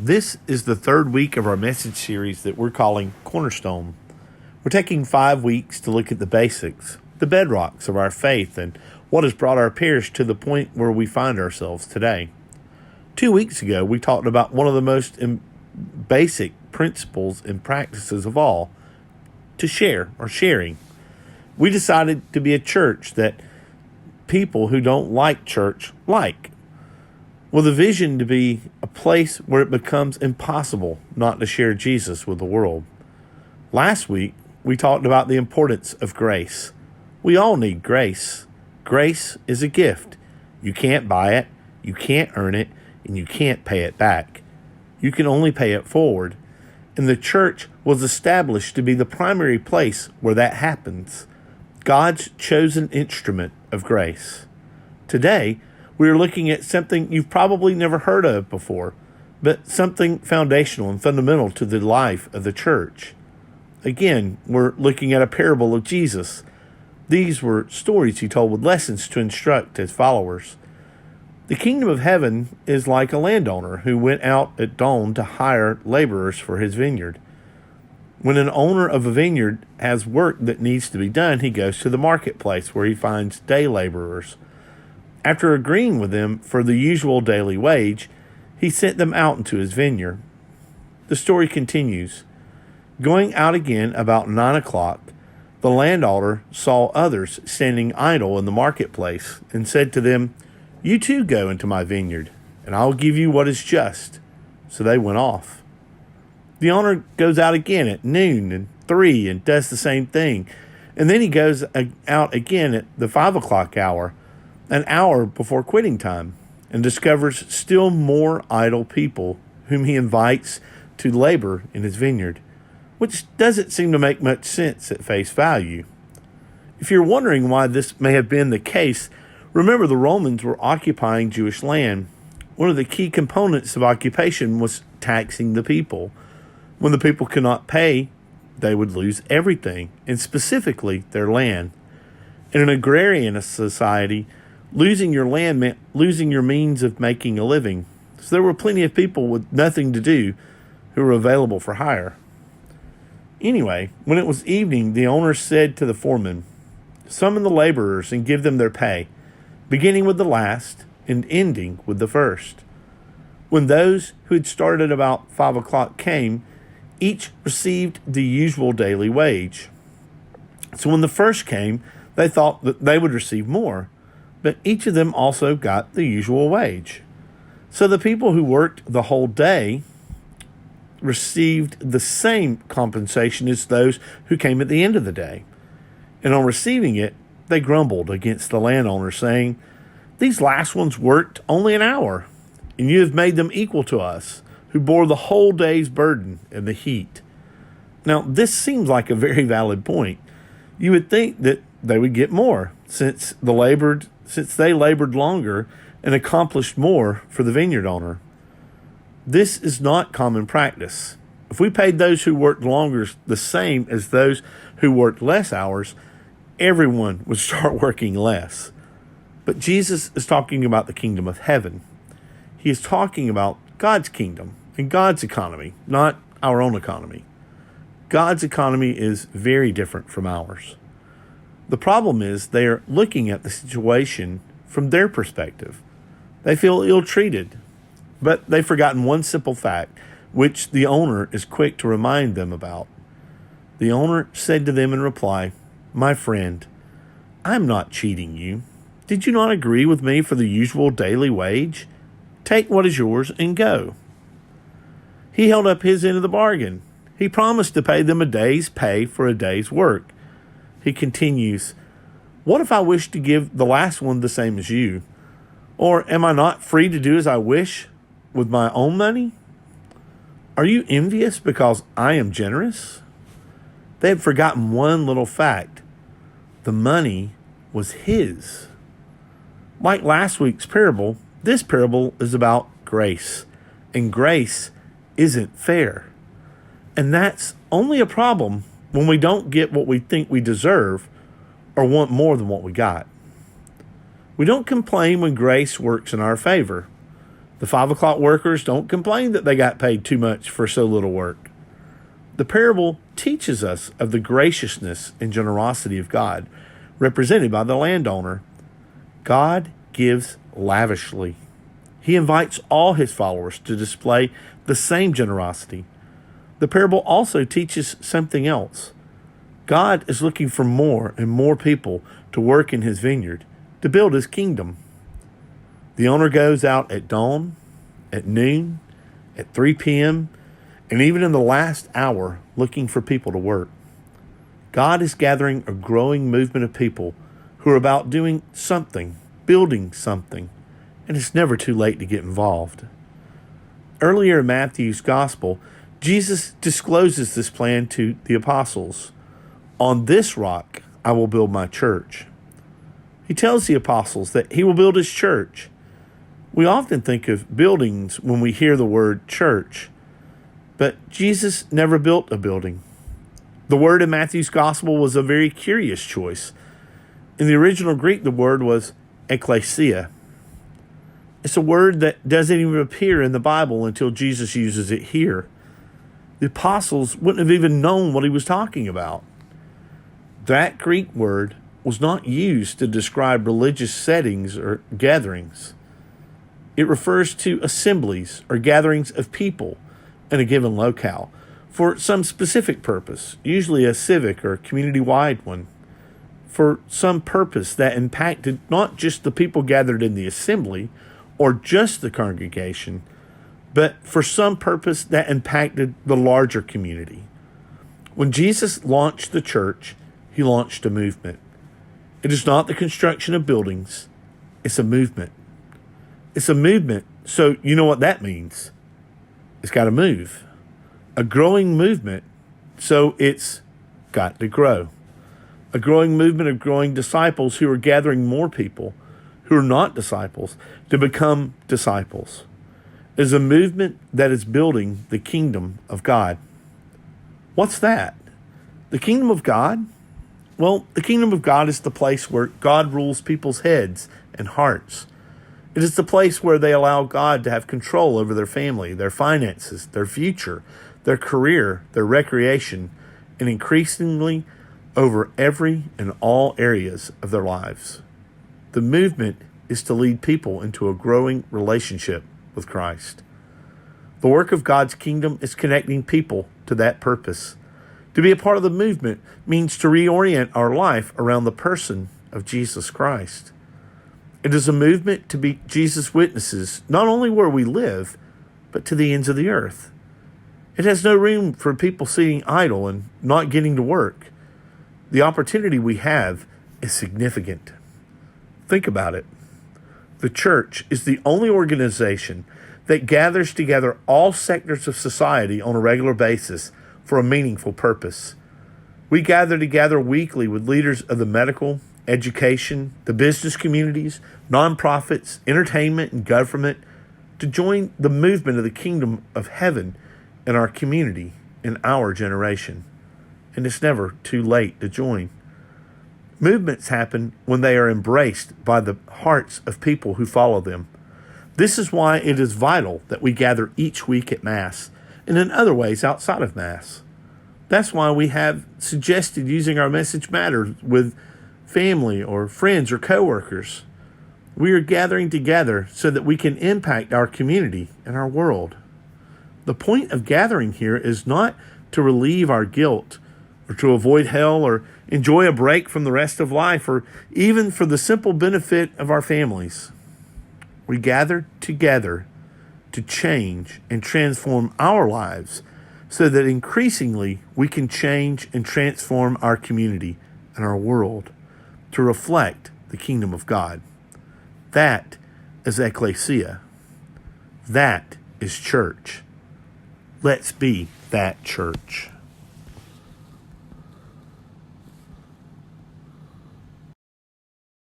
This is the third week of our message series that we're calling Cornerstone. We're taking 5 weeks to look at the basics, the bedrocks of our faith, and what has brought our parish to the point where we find ourselves today. 2 weeks ago, we talked about one of the most basic principles and practices of all, to share or sharing. We decided to be a church that people who don't like church like, with a vision to be a place where it becomes impossible not to share Jesus with the world. Last week, we talked about the importance of grace. We all need grace. Grace is a gift. You can't buy it, you can't earn it, and you can't pay it back. You can only pay it forward. And the church was established to be the primary place where that happens. God's chosen instrument of grace. Today, we are looking at something you've probably never heard of before, but something foundational and fundamental to the life of the church. Again, we're looking at a parable of Jesus. These were stories he told with lessons to instruct his followers. The kingdom of heaven is like a landowner who went out at dawn to hire laborers for his vineyard. When an owner of a vineyard has work that needs to be done, he goes to the marketplace where he finds day laborers. After agreeing with them for the usual daily wage, he sent them out into his vineyard. The story continues. Going out again about 9 o'clock, the landowner saw others standing idle in the marketplace and said to them, "You too go into my vineyard, and I'll give you what is just." So they went off. The owner goes out again at noon and 3 and does the same thing. And then he goes out again at the 5 o'clock hour, an hour before quitting time, and discovers still more idle people whom he invites to labor in his vineyard, which doesn't seem to make much sense at face value. If you're wondering why this may have been the case, remember the Romans were occupying Jewish land. One of the key components of occupation was taxing the people. When the people could not pay, they would lose everything, and specifically their land. In an agrarian society, losing your land meant losing your means of making a living. So there were plenty of people with nothing to do who were available for hire. Anyway, when it was evening, the owner said to the foreman, "Summon the laborers and give them their pay, beginning with the last and ending with the first." When those who had started about 5 o'clock came, each received the usual daily wage. So when the first came, they thought that they would receive more, but each of them also got the usual wage. So the people who worked the whole day received the same compensation as those who came at the end of the day. And on receiving it, they grumbled against the landowner, saying, "These last ones worked only an hour, and you have made them equal to us, who bore the whole day's burden and the heat." Now, this seems like a very valid point. You would think that they would get more, since they labored longer and accomplished more for the vineyard owner. This is not common practice. If we paid those who worked longer the same as those who worked less hours, everyone would start working less. But Jesus is talking about the kingdom of heaven. He is talking about God's kingdom and God's economy, not our own economy. God's economy is very different from ours. The problem is they are looking at the situation from their perspective. They feel ill-treated, but they've forgotten one simple fact, which the owner is quick to remind them about. The owner said to them in reply, "My friend, I'm not cheating you. Did you not agree with me for the usual daily wage? Take what is yours and go." He held up his end of the bargain. He promised to pay them a day's pay for a day's work. He continues, "What if I wish to give the last one the same as you? Or am I not free to do as I wish with my own money? Are you envious because I am generous?" They had forgotten one little fact. The money was his. Like last week's parable, this parable is about grace. And grace isn't fair. And that's only a problem when we don't get what we think we deserve or want more than what we got. We don't complain when grace works in our favor. The 5 o'clock workers don't complain that they got paid too much for so little work. The parable teaches us of the graciousness and generosity of God, represented by the landowner. God gives lavishly. He invites all his followers to display the same generosity. The parable also teaches something else. God is looking for more and more people to work in his vineyard, to build his kingdom. The owner goes out at dawn, at noon, at 3 p.m., and even in the last hour looking for people to work. God is gathering a growing movement of people who are about doing something, building something, and it's never too late to get involved. Earlier in Matthew's gospel, Jesus discloses this plan to the apostles. On this rock I will build my church. He tells the apostles that he will build his church. We often think of buildings when we hear the word church, but Jesus never built a building. The word in Matthew's gospel was a very curious choice. In the original Greek, the word was Ecclesia. It's a word that doesn't even appear in the Bible until Jesus uses it here. The apostles wouldn't have even known what he was talking about. That Greek word was not used to describe religious settings or gatherings. It refers to assemblies or gatherings of people in a given locale for some specific purpose, usually a civic or community-wide one, for some purpose that impacted not just the people gathered in the assembly or just the congregation, but for some purpose that impacted the larger community. When Jesus launched the church, he launched a movement. It is not the construction of buildings, it's a movement. It's a movement, so you know what that means. It's got to move. A growing movement, so it's got to grow. A growing movement of growing disciples who are gathering more people who are not disciples to become disciples. It is a movement that is building the kingdom of God. What's that? The kingdom of God? Well, the kingdom of God is the place where God rules people's heads and hearts. It is the place where they allow God to have control over their family, their finances, their future, their career, their recreation, and increasingly over every and all areas of their lives. The movement is to lead people into a growing relationship with Christ. The work of God's kingdom is connecting people to that purpose. To be a part of the movement means to reorient our life around the person of Jesus Christ. It is a movement to be Jesus' witnesses, not only where we live, but to the ends of the earth. It has no room for people sitting idle and not getting to work. The opportunity we have is significant. Think about it. The church is the only organization that gathers together all sectors of society on a regular basis for a meaningful purpose. We gather together weekly with leaders of the medical, education, the business communities, nonprofits, entertainment, and government to join the movement of the kingdom of heaven in our community, in our generation. And it's never too late to join. Movements happen when they are embraced by the hearts of people who follow them. This is why it is vital that we gather each week at Mass and in other ways outside of Mass. That's why we have suggested using our Message Matters with family or friends or coworkers. We are gathering together so that we can impact our community and our world. The point of gathering here is not to relieve our guilt or to avoid hell or enjoy a break from the rest of life or even for the simple benefit of our families. We gather together to change and transform our lives so that increasingly we can change and transform our community and our world to reflect the kingdom of God. That is Ecclesia. That is church. Let's be that church.